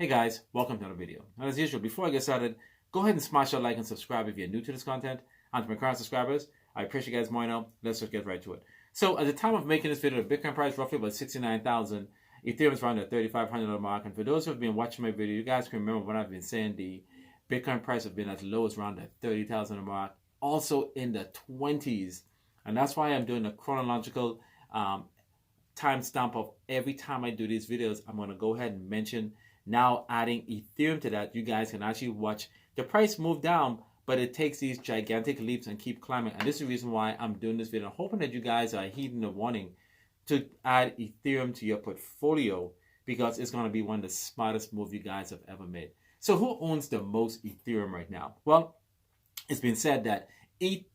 Hey guys, welcome to another video. And as usual, before I get started, go ahead and smash that like and subscribe if you're new to this content. And to my current subscribers, I appreciate you guys more now. Let's just get right to it. So at the time of making this video, the Bitcoin price roughly about 69,000. Ethereum is around the $3,500 mark. And for those who have been watching my video, you guys can remember when I've been saying the Bitcoin price has been as low as around the 30,000 mark, also in the 20s. And that's why I'm doing a chronological timestamp of every time I do these videos. I'm going to go ahead and mention now adding Ethereum to that. You guys can actually watch the price move down, but it takes these gigantic leaps and keep climbing. And this is the reason why I'm doing this video. I'm hoping that you guys are heeding the warning to add Ethereum to your portfolio, because it's going to be one of the smartest moves you guys have ever made. So who owns the most Ethereum right now? Well, it's been said that ETH,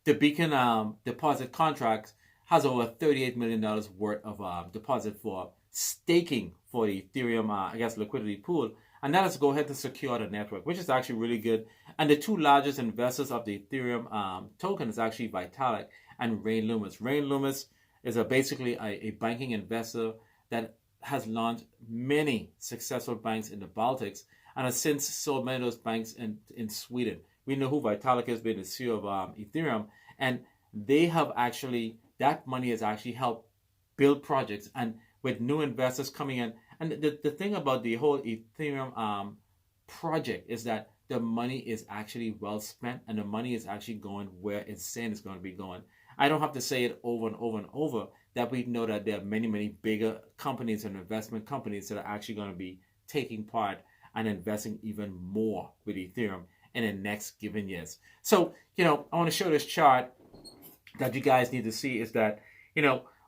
the Beacon deposit contract, has over $38 million worth of deposit for staking for the Ethereum, liquidity pool. And that is to go ahead to secure the network, which is actually really good. And the two largest investors of the Ethereum token is actually Vitalik and Ray Loomis. Ray Loomis is basically a banking investor that has launched many successful banks in the Baltics and has since sold many of those banks in Sweden. We know who Vitalik has been, the CEO of Ethereum, and they have actually, that money has actually helped build projects, and with new investors coming in. And the thing about the whole Ethereum project is that the money is actually well spent, and the money is actually going where it's saying it's going to be going. I don't have to say it over and over and over that we know that there are many, many bigger companies and investment companies that are actually going to be taking part and investing even more with Ethereum in the next given years. So, I want to show this chart that you guys need to see is that,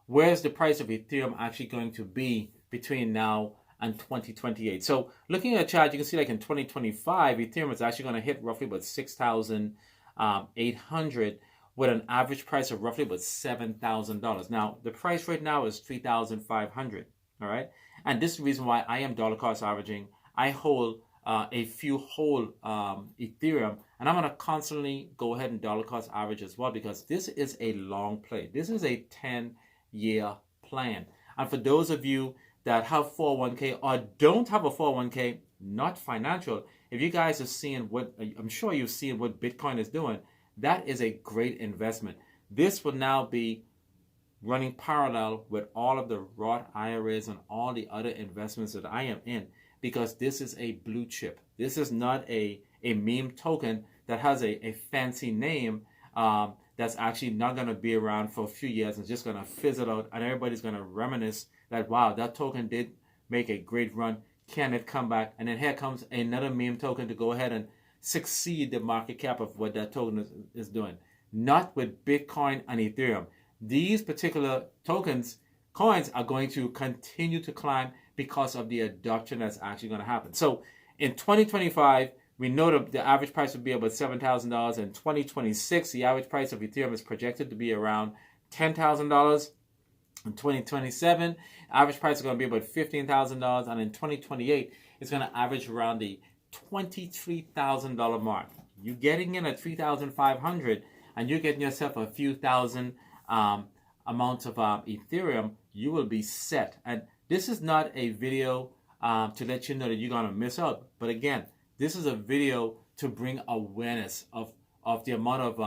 where's the price of Ethereum actually going to be between now and 2028? So looking at the chart, you can see like in 2025, Ethereum is actually going to hit roughly about 6,800 with an average price of roughly about $7,000. Now, the price right now is 3,500, all right? And this is the reason why I am dollar cost averaging. I hold a few whole Ethereum, and I'm going to constantly go ahead and dollar cost average as well, because this is a long play. This is a 10-year plan. And for those of you that have 401k or don't have a 401k, not financial, if you guys are seeing what, I'm sure you've seen what Bitcoin is doing, that is a great investment. This will now be running parallel with all of the Roth IRAs and all the other investments that I am in, because this is a blue chip. This is not a meme token that has a fancy name that's actually not going to be around for a few years and just going to fizzle out, and everybody's going to reminisce that, wow, that token did make a great run. Can it come back? And then here comes another meme token to go ahead and succeed the market cap of what that token is doing. Not with Bitcoin and Ethereum. These particular coins are going to continue to climb because of the adoption that's actually going to happen. So in 2025, we know the average price would be about $7,000. In 2026, the average price of Ethereum is projected to be around $10,000. In 2027, average price is going to be about $15,000. And in 2028, it's going to average around the $23,000 mark. You're getting in at 3,500 and you're getting yourself a few thousand amounts of Ethereum, you will be set. And this is not a video to let you know that you're going to miss out. But again, this is a video to bring awareness of the amount of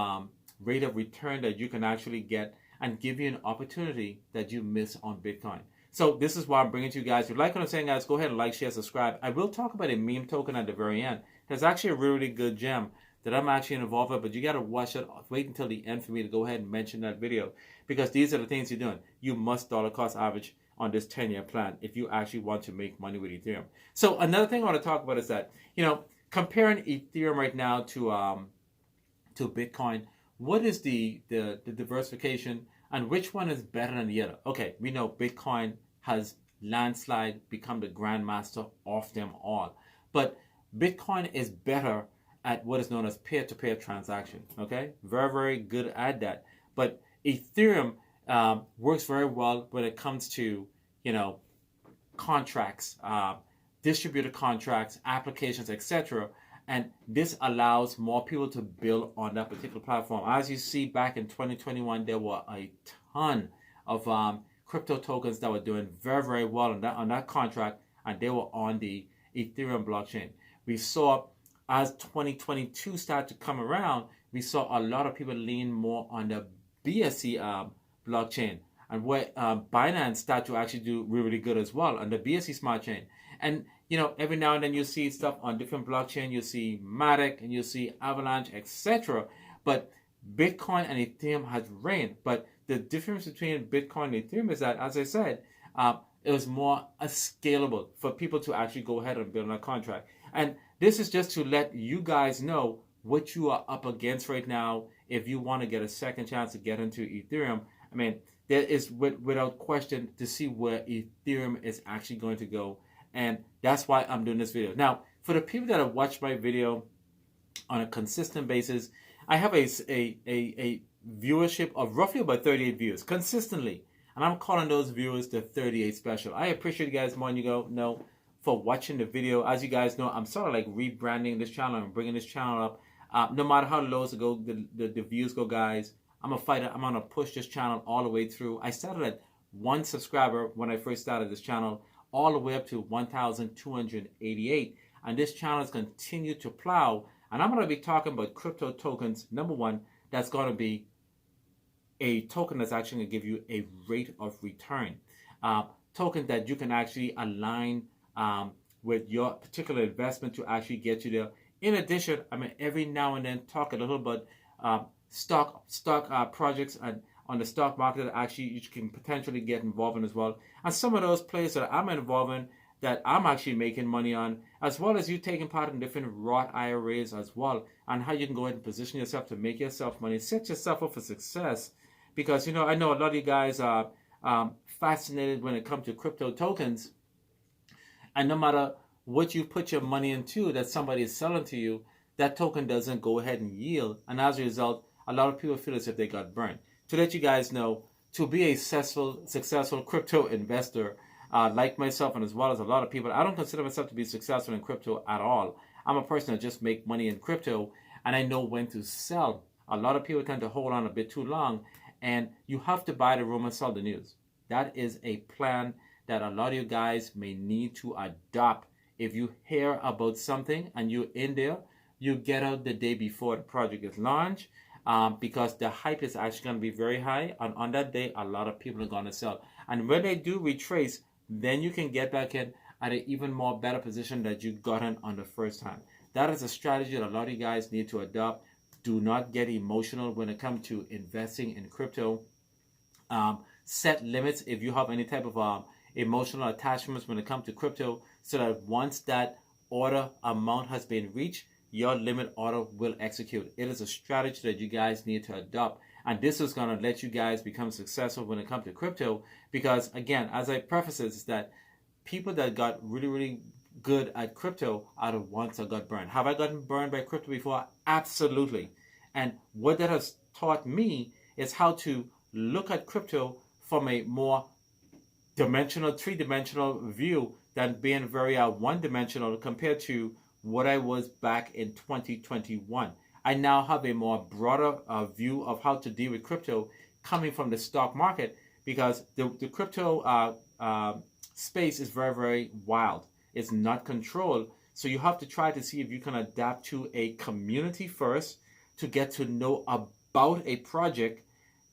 rate of return that you can actually get and give you an opportunity that you miss on Bitcoin. So this is why I'm bringing to you guys. If you like what I'm saying, guys, go ahead and like, share, subscribe. I will talk about a meme token at the very end. There's actually a really good gem that I'm actually involved with, but you got to watch it. Wait until the end for me to go ahead and mention that video, because these are the things you're doing. You must dollar cost average on this 10-year plan if you actually want to make money with Ethereum. So another thing I want to talk about is that, comparing Ethereum right now to Bitcoin, what is the diversification and which one is better than the other? Okay, we know Bitcoin has landslide become the grandmaster of them all. But Bitcoin is better at what is known as peer-to-peer transaction. Okay, very, very good at that. But Ethereum works very well when it comes to, contracts, distributed contracts, applications, etc. And this allows more people to build on that particular platform. As you see, back in 2021, there were a ton of crypto tokens that were doing very, very well on that contract, and they were on the Ethereum blockchain. We saw as 2022 started to come around, we saw a lot of people lean more on the BSC blockchain, and where Binance start to actually do really, really good as well on the BSC smart chain. And you know, every now and then you see stuff on different blockchain. You see Matic and you see Avalanche, etc. But Bitcoin and Ethereum has reigned. But the difference between Bitcoin and Ethereum is that, as I said, it was more scalable for people to actually go ahead and build on a contract. And this is just to let you guys know what you are up against right now. If you want to get a second chance to get into Ethereum, I mean, there is without question to see where Ethereum is actually going to go. And that's why I'm doing this video. Now, for the people that have watched my video on a consistent basis, I have a viewership of roughly about 38 views consistently. And I'm calling those viewers the 38 special. I appreciate you guys more than you know for watching the video. As you guys know, I'm sort of like rebranding this channel and bringing this channel up. No matter how low it go, the views go, guys. I'm a fighter. I'm going to push this channel all the way through. I started at 1 subscriber when I first started this channel, all the way up to 1,288. And this channel has continued to plow. And I'm going to be talking about crypto tokens. Number one, that's going to be a token that's actually going to give you a rate of return. Token that you can actually align with your particular investment to actually get you there. In addition, I mean, every now and then talk a little bit stock projects and on the stock market that actually you can potentially get involved in as well. And some of those plays that I'm involved in that I'm actually making money on, as well as you taking part in different Roth IRAs as well, and how you can go ahead and position yourself to make yourself money, set yourself up for success. Because, you know, I know a lot of you guys are fascinated when it comes to crypto tokens, and no matter what you put your money into that somebody is selling to you, that token doesn't go ahead and yield. And as a result, a lot of people feel as if they got burned. To let you guys know, to be a successful crypto investor, like myself and as well as a lot of people, I don't consider myself to be successful in crypto at all. I'm a person that just make money in crypto, and I know when to sell. A lot of people tend to hold on a bit too long, and you have to buy the rumor, sell the news. That is a plan that a lot of you guys may need to adopt. If you hear about something and you're in there, you get out the day before the project is launched, because the hype is actually going to be very high, and on that day a lot of people are going to sell. And when they do retrace, then you can get back in at an even more better position that you got in on the first time. That is a strategy that a lot of you guys need to adopt. Do not get emotional when it comes to investing in crypto. Set limits if you have any type of emotional attachments when it comes to crypto, so that once that order amount has been reached, your limit order will execute. It is a strategy that you guys need to adopt. And this is going to let you guys become successful when it comes to crypto. Because again, as I preface this, is that people that got really, really good at crypto are the ones that got burned. Have I gotten burned by crypto before? Absolutely. And what that has taught me is how to look at crypto from a more three-dimensional view than being very one-dimensional compared to what I was back in 2021. I now have a more broader view of how to deal with crypto coming from the stock market, because the crypto space is very, very wild. It's not controlled. So you have to try to see if you can adapt to a community first to get to know about a project,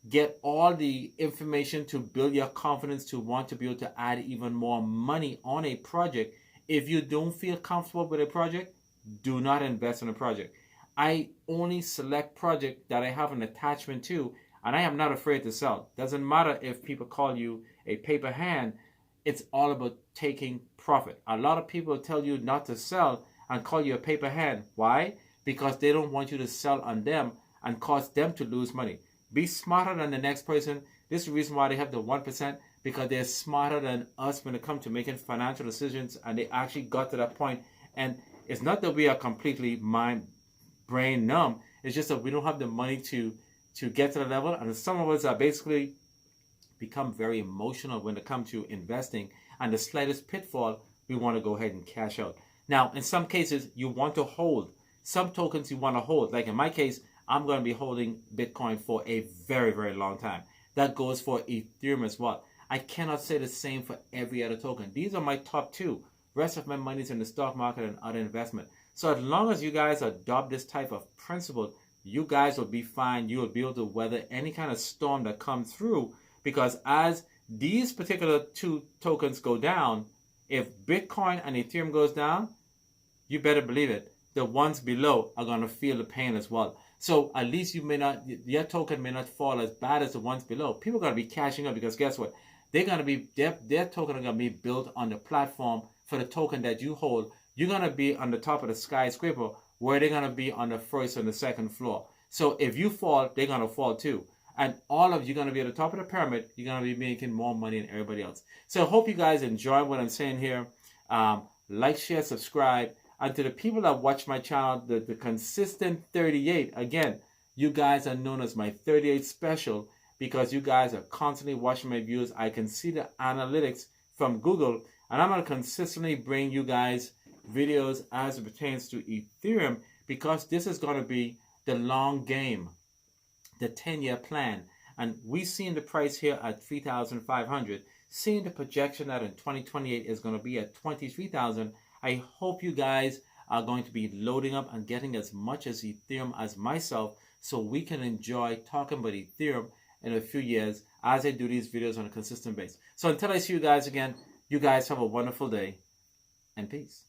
get all the information to build your confidence to want to be able to add even more money on a project. If you don't feel comfortable with a project, do not invest in a project. I only select projects that I have an attachment to, and I am not afraid to sell. Doesn't matter if people call you a paper hand, it's all about taking profit. A lot of people tell you not to sell and call you a paper hand. Why? Because they don't want you to sell on them and cause them to lose money. Be smarter than the next person. This is the reason why they have the 1%, because they're smarter than us when it comes to making financial decisions, and they actually got to that point. And it's not that we are completely brain numb. It's just that we don't have the money to get to the level. And some of us are basically become very emotional when it comes to investing. And the slightest pitfall, we want to go ahead and cash out. Now, in some cases, you want to hold. Some tokens you want to hold. Like in my case, I'm going to be holding Bitcoin for a very, very long time. That goes for Ethereum as well. I cannot say the same for every other token. These are my top two. rest of my money is in the stock market and other investment. So as long as you guys adopt this type of principle, you guys will be fine. You will be able to weather any kind of storm that comes through, because as these particular two tokens go down, if Bitcoin and Ethereum goes down, you better believe it, the ones below are going to feel the pain as well. So at least your token may not fall as bad as the ones below. People are going to be cashing up, because guess what? They're going to be, their token are going to be built on the platform for the token that you hold. You're going to be on the top of the skyscraper, where they're going to be on the first and the second floor. So if you fall, they're going to fall too. And all of you are going to be at the top of the pyramid. You're going to be making more money than everybody else. So I hope you guys enjoy what I'm saying here. Like, share, subscribe. And to the people that watch my channel, the consistent 38, again, you guys are known as my 38 special, because you guys are constantly watching my views. I can see the analytics from Google, and I'm going to consistently bring you guys videos as it pertains to Ethereum, because this is going to be the long game, the 10-year plan. And we've seen the price here at 3,500, seeing the projection that in 2028 is going to be at 23,000. I hope you guys are going to be loading up and getting as much as Ethereum as myself, so we can enjoy talking about Ethereum in a few years as I do these videos on a consistent basis. So until I see you guys again, you guys have a wonderful day, and peace.